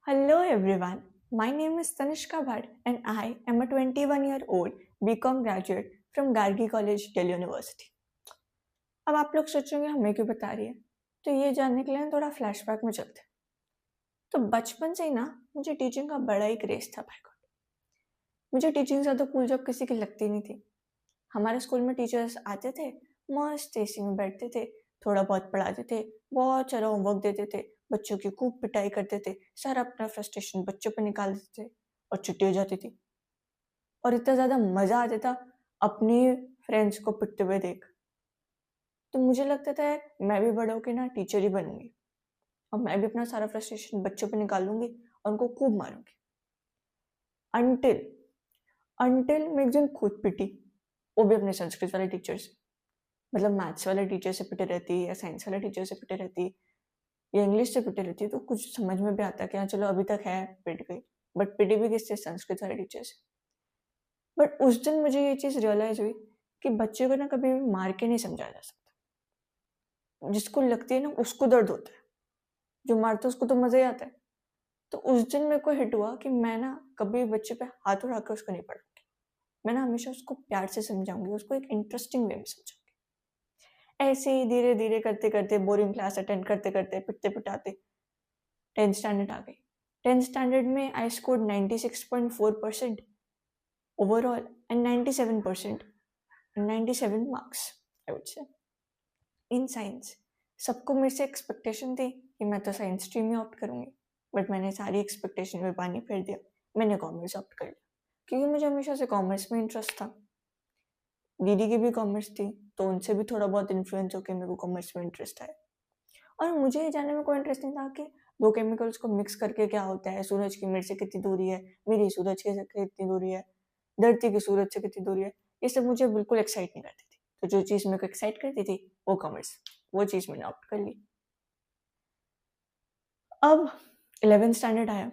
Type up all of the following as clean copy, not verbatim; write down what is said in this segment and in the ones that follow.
Hello everyone, my name is Tanishka Bhatt and I am a 21-year-old BCom graduate from Gargi College, Delhi University. अब आप लोग सोचेंगे हमें क्यों बता रही है, तो ये जानने के लिए थोड़ा फ्लैशबैक में चलते हैं। तो बचपन से ही ना मुझे टीचिंग का बड़ा ही क्रेज था भाई गॉड। मुझे टीचिंग से तो कूल जॉब किसी की लगती नहीं थी। हमारे स्कूल में टीचर्स आते थे, मस्त एसी में बैठते थे, थोड़ा बहुत पढ़ाते थे, बहुत सारा होमवर्क देते थे, बच्चों की खूब पिटाई करते थे, सारा अपना फ्रस्ट्रेशन बच्चों पर निकाल देते थे और छुट्टी हो जाती थी। और इतना ज़्यादा मज़ा आता था अपनी फ्रेंड्स को पिटते हुए देख। तो मुझे लगता था यार मैं भी बड़ा होकर ना टीचर ही बनूंगी और मैं भी अपना सारा फ्रस्ट्रेशन बच्चों पर निकाल लूंगी और उनको खूब मारूंगी। अनटिल अनटिल मैं एक दिन खुद पिटी, वो भी अपने संस्कृत वाले टीचर से। मतलब मैथ्स वाले टीचर से पिटे रहती या साइंस वाले टीचर से पिटे रहती या इंग्लिश से पिटे रहती तो कुछ समझ में भी आता कि हाँ चलो अभी तक है पिट गई, बट पिटी भी किससे? संस्कृत वाले टीचर से। बट उस दिन मुझे ये चीज़ रियलाइज हुई कि बच्चे को ना कभी भी मार के नहीं समझाया जा सकता। जिसको लगती है ना उसको दर्द होता है, जो मारता है उसको तो मज़ा ही आता है। तो उस दिन मेरे को हिट हुआ कि मैं ना कभी बच्चे पे हाथ उठा कर उसको नहीं पढ़ूंगी। मैं ना हमेशा उसको प्यार से समझाऊंगी, उसको एक इंटरेस्टिंग वे में समझाऊंगी। ऐसे ही धीरे धीरे करते करते बोरिंग क्लास अटेंड करते करते पिटते पिटाते 10th स्टैंडर्ड आ गई। 10th स्टैंडर्ड में I scored 96.4% overall and 97% 97 marks I would say in science. सबको मेरे से एक्सपेक्टेशन थी कि मैं तो साइंस स्ट्रीम में ऑप्ट करूंगी, बट मैंने सारी एक्सपेक्टेशन में पानी फेर दिया। मैंने कॉमर्स ऑप्ट कर लिया क्योंकि मुझे हमेशा से कॉमर्स में इंटरेस्ट था। दीदी की भी कॉमर्स थी तो उनसे भी थोड़ा बहुत इन्फ्लुएंस होकर मेरे को कॉमर्स में इंटरेस्ट आया। और मुझे ये जानने में कोई इंटरेस्ट नहीं था कि दो केमिकल्स को मिक्स करके क्या होता है, सूरज की मेरे से कितनी दूरी है, मेरी सूरज की से कितनी दूरी है, धरती की सूरज से कितनी दूरी है। ये सब मुझे बिल्कुल एक्साइट नहीं करती थी। तो जो चीज़ मेरे को एक्साइट करती थी वो कॉमर्स, वो चीज़ मैंने ऑप्ट कर ली। अब 11th स्टैंडर्ड आया,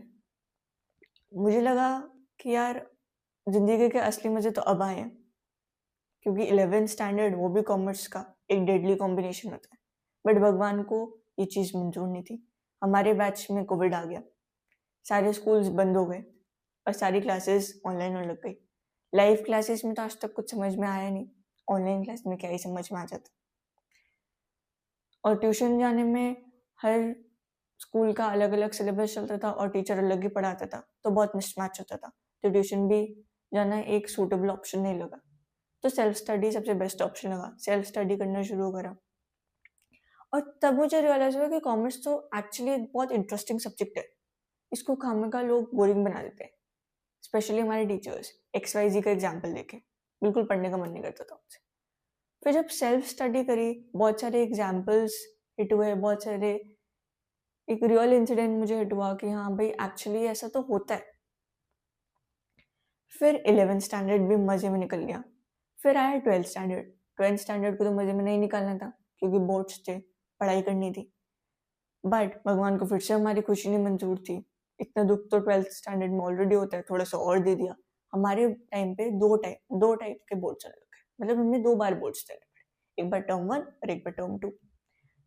मुझे लगा कि यार जिंदगी के असली मजे तो अब आए हैं, क्योंकि 11th स्टैंडर्ड वो भी कॉमर्स का एक डेडली कॉम्बिनेशन होता है। बट भगवान को ये चीज़ मंजूर नहीं थी। हमारे बैच में कोविड आ गया, सारे स्कूल्स बंद हो गए और सारी क्लासेस ऑनलाइन होने लग गई। लाइव क्लासेस में तो आज तक कुछ समझ में आया नहीं, ऑनलाइन क्लास में क्या ही समझ में आ जाता। और ट्यूशन जाने में हर स्कूल का अलग अलग सिलेबस चलता था और टीचर अलग ही पढ़ाता था, तो बहुत मिसमैच होता था। तो ट्यूशन भी जाना एक सूटेबल ऑप्शन नहीं लगा, तो सेल्फ स्टडी सबसे बेस्ट ऑप्शन लगा। सेल्फ स्टडी करना शुरू करा और तब मुझे रियलाइज हुआ कि कॉमर्स तो एक्चुअली बहुत इंटरेस्टिंग सब्जेक्ट है। इसको खामखा लोग बोरिंग बना देते हैं, स्पेशली हमारे टीचर्स। XYZ का एग्जाम्पल देखे बिल्कुल पढ़ने का मन नहीं करता था मुझे। फिर जब सेल्फ स्टडी करी, बहुत सारे एग्जाम्पल्स हिट हुए, बहुत सारे एक रियल इंसिडेंट मुझे हिट हुआ कि हाँ भाई एक्चुअली ऐसा तो होता है। फिर 11th स्टैंडर्ड भी मजे में निकल गया। फिर आया 12th स्टैंडर्ड। 12th स्टैंडर्ड को तो मजे में नहीं निकालना था क्योंकि बोर्ड्स थे, पढ़ाई करनी थी। बट भगवान को फिर से हमारी खुशी नहीं मंजूर थी। इतना दुख तो 12th स्टैंडर्ड में ऑलरेडी होता है, थोड़ा सा और दे दिया। हमारे टाइम पे दो टाइप के बोर्ड चलने लगे, मतलब हमें 2 बार बोर्ड्स देने पड़े, एक बार टर्म 1 और एक बार टर्म 2।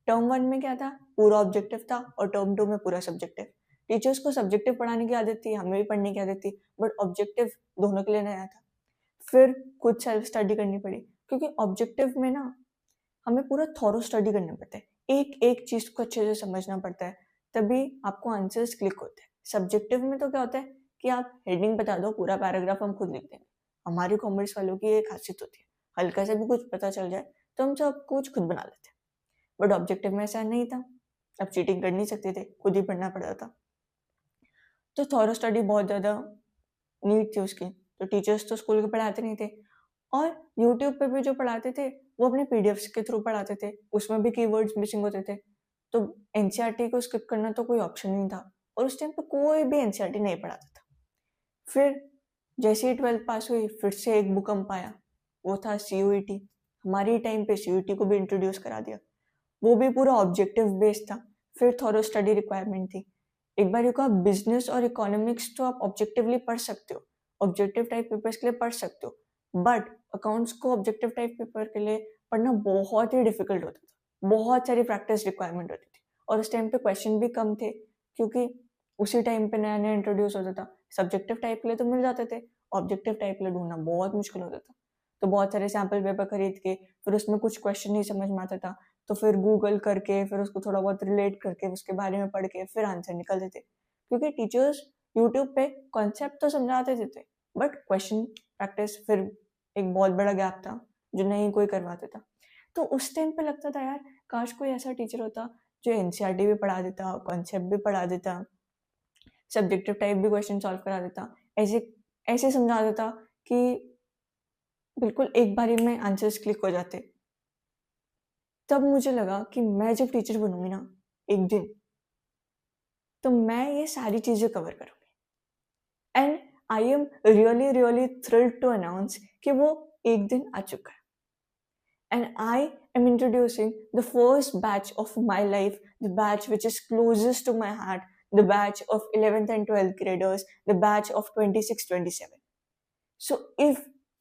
टर्म 1 में क्या था, पूरा ऑब्जेक्टिव था, और टर्म 2 में पूरा सब्जेक्टिव। टीचर्स को सब्जेक्टिव पढ़ाने की आदत थी, हमें भी पढ़ने की आदत थी, बट ऑब्जेक्टिव दोनों के लिए नया था। फिर खुद सेल्फ स्टडी करनी पड़ी, क्योंकि ऑब्जेक्टिव में ना हमें पूरा थॉरो स्टडी करना पड़ता है, एक एक चीज को अच्छे से समझना पड़ता है, तभी आपको आंसर्स क्लिक होते हैं। सब्जेक्टिव में तो क्या होता है कि आप हेडिंग बता दो, पूरा पैराग्राफ हम खुद लिख देंगे। हमारी कॉमर्स वालों की एक खासियत होती है, हल्का से भी कुछ पता चल जाए तो हम सब कुछ खुद बना लेते हैं। बट ऑब्जेक्टिव में ऐसा नहीं था, अब चीटिंग कर नहीं सकते थे, खुद ही पढ़ना पड़ता था। तो थॉरो स्टडी बहुत ज़्यादा नीड थी उसकी। तो टीचर्स तो स्कूल के पढ़ाते नहीं थे, और यूट्यूब पे भी जो पढ़ाते थे वो अपने पीडीएफ्स के थ्रू पढ़ाते थे, उसमें भी कीवर्ड्स मिसिंग होते थे। तो एनसीईआरटी को स्किप करना तो कोई ऑप्शन नहीं था, और उस टाइम पे कोई भी एनसीईआरटी नहीं पढ़ाता था। फिर जैसे ही 12th पास हुई, फिर से एक भूकंप आया, वो था सीयूईटी। हमारी टाइम पे सीयूईटी को भी इंट्रोड्यूस करा दिया, वो भी पूरा ऑब्जेक्टिव बेस्ड था। फिर थॉरो स्टडी रिक्वायरमेंट थी। एक बार को आप बिजनेस और इकोनॉमिक्स तो आप ऑब्जेक्टिवली पढ़ सकते हो, ऑब्जेक्टिव टाइप पेपर्स के लिए पढ़ सकते हो, बट अकाउंट्स को ऑब्जेक्टिव टाइप पेपर के लिए पढ़ना बहुत ही डिफिकल्ट होता था, बहुत सारी प्रैक्टिस रिक्वायरमेंट होती थी। और उस टाइम पे क्वेश्चन भी कम थे, क्योंकि उसी टाइम पे नया नया इंट्रोड्यूस होता था। सब्जेक्टिव टाइप के लिए तो मिल जाते थे, ऑब्जेक्टिव टाइप के लिए ढूंढना बहुत मुश्किल होता था। तो बहुत सारे सैम्पल पेपर खरीद के फिर उसमें कुछ क्वेश्चन नहीं समझ में आता था, तो फिर गूगल करके फिर उसको थोड़ा बहुत रिलेट करके उसके बारे में पढ़ के फिर आंसर निकलते थे। क्योंकि टीचर्स यूट्यूब पे कॉन्सेप्ट तो समझाते थे, बट क्वेश्चन प्रैक्टिस फिर एक बहुत बड़ा गैप था जो नहीं कोई करवाता था। तो उस टाइम पे लगता था यार काश कोई ऐसा टीचर होता जो एनसीईआरटी भी पढ़ा देता, कॉन्सेप्ट भी पढ़ा देता, सब्जेक्टिव टाइप भी क्वेश्चन सॉल्व करा देता, ऐसे ऐसे समझा देता कि बिल्कुल एक बारी में आंसर्स क्लिक हो जाते। तब मुझे लगा कि मैं जब टीचर बनूंगी ना एक दिन, तो मैं ये सारी चीजें कवर करूंगी। And I am really really thrilled to announce कि वो एक दिन आ चुका है। And I am introducing the first batch of my life, the batch which is closest to my heart, the batch of 11th and 12th graders, the batch of 26-27. So if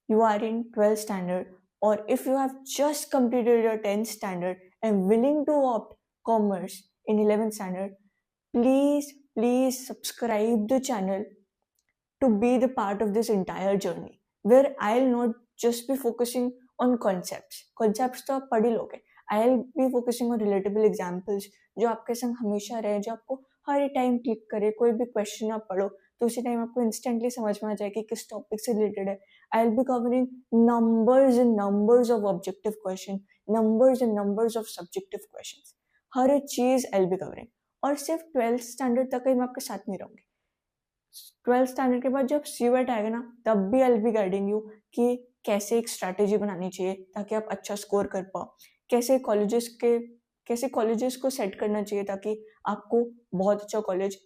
you are in 12th standard, or if you have just completed your 10th standard and willing to opt commerce in 11th standard, please subscribe the channel to be the part of this entire journey, where I'll not just be focusing on concepts. Concepts तो आप पढ़ ही लोगे. I'll be focusing on relatable examples जो आपके संग हमेशा रहे, जो आपको हर टाइम क्लिक करे. कोई भी क्वेश्चन आप पढ़ो तो उसी टाइम आपको इंस्टेंटली समझ में आ जाए कि किस टॉपिक से रिलेटेड है. I'll be covering numbers and numbers of objective question, numbers and numbers of subjective questions. हर चीज I'll be covering. और सिर्फ 12th स्टैंडर्ड तक ही मैं आपके साथ नहीं रहूंगी. 12th स्टैंडर्ड के बाद जब सीवेट आएगा ना, तब भी आई बी गाइडिंग यू कि कैसे एक स्ट्रैटेजी बनानी चाहिए ताकि आप अच्छा स्कोर कर पाओ, कैसे कॉलेजेस को सेट करना चाहिए ताकि आपको बहुत अच्छा कॉलेज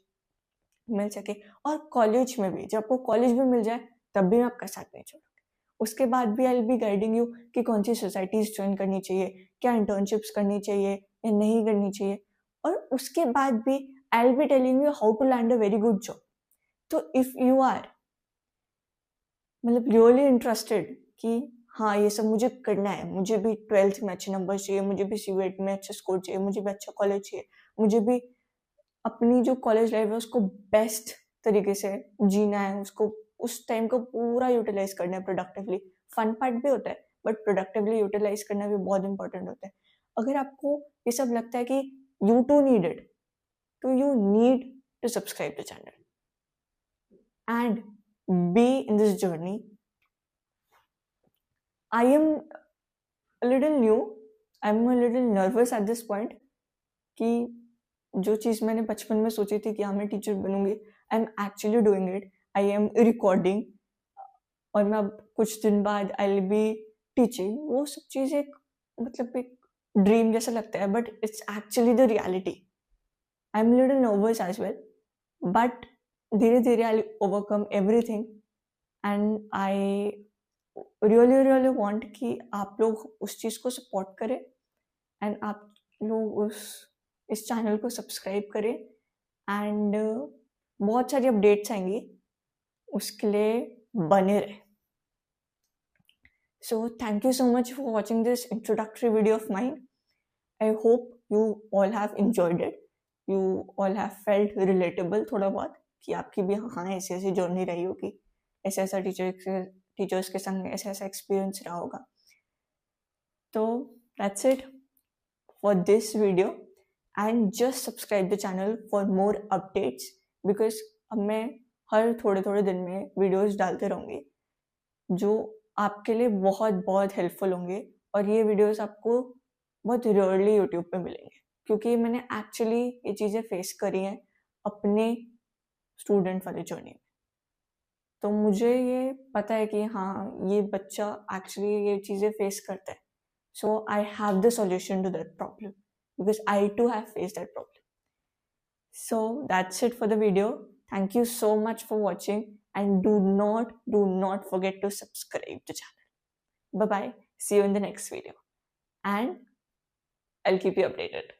मिल सके. और कॉलेज में भी जब आपको कॉलेज भी मिल जाए तब भी मैं आपका साथ नहीं छोड़ूंगी. उसके बाद भी आई बी गाइडिंग यू कि कौन सी सोसाइटीज ज्वाइन करनी चाहिए, क्या इंटर्नशिप्स करनी चाहिए या नहीं करनी चाहिए. और उसके बाद भी I be telling you how to land a very good job. तो इफ यू आर मतलब रियली इंटरेस्टेड कि हाँ ये सब मुझे करना है, मुझे भी 12th में अच्छे नंबर चाहिए, मुझे भी सीवेट में अच्छा स्कोर चाहिए, मुझे भी अच्छा कॉलेज चाहिए, मुझे भी अपनी जो कॉलेज लाइफ है उसको बेस्ट तरीके से जीना है, उसको उस टाइम को पूरा यूटिलाइज करना है प्रोडक्टिवली. फन पार्ट भी होता है बट प्रोडक्टिवली यूटिलाइज करना भी बहुत इंपॉर्टेंट होता है. अगर आपको ये सब लगता है कि यू टू नीड इट, तो you need to subscribe the channel and be in this journey. I am a little new, I'm a little nervous at this point कि जो चीज़ मैंने बचपन में सोची थी कि हाँ मैं टीचर बनूंगी, I am actually doing it. I am recording और मैं अब कुछ दिन बाद आई विल बी टीचिंग. वो सब चीज़ एक मतलब एक ड्रीम जैसा लगता है but it's actually the reality. I am little nervous as well but धीरे धीरे I overcome everything. And I really want कि आप लोग उस चीज़ को सपोर्ट करें एंड आप लोग इस चैनल को सब्सक्राइब करें. एंड बहुत सारी अपडेट्स आएंगी, उसके लिए बने रहे. So thank you so much for watching this introductory video of mine. I hope you all have enjoyed it, you all have felt relatable थोड़ा बहुत कि आपकी भी हाँ ऐसी ऐसी जर्नी रही होगी, ऐसा ऐसा टीचर्स के संग ऐसा ऐसा एक्सपीरियंस रहा होगा. तो that's it for this video and just subscribe the channel for more updates because अब मैं हर थोड़े थोड़े दिन में वीडियोस डालते रहूँगी जो आपके लिए बहुत बहुत हेल्पफुल होंगे. और ये वीडियोस आपको बहुत रेयरली यूट्यूब पे मिलेंगे क्योंकि मैंने एक्चुअली ये चीज़ें फेस करी हैं अपने स्टूडेंट वाले जर्नी में. तो मुझे ये पता है कि हाँ ये बच्चा एक्चुअली ये चीज़ें फेस करता है. So I have the solution to that problem because I too have face that problem. So that's it for the video. Thank you so much for watching and do not forget to subscribe to the channel. Bye bye. See you in the next video and I'll keep you updated.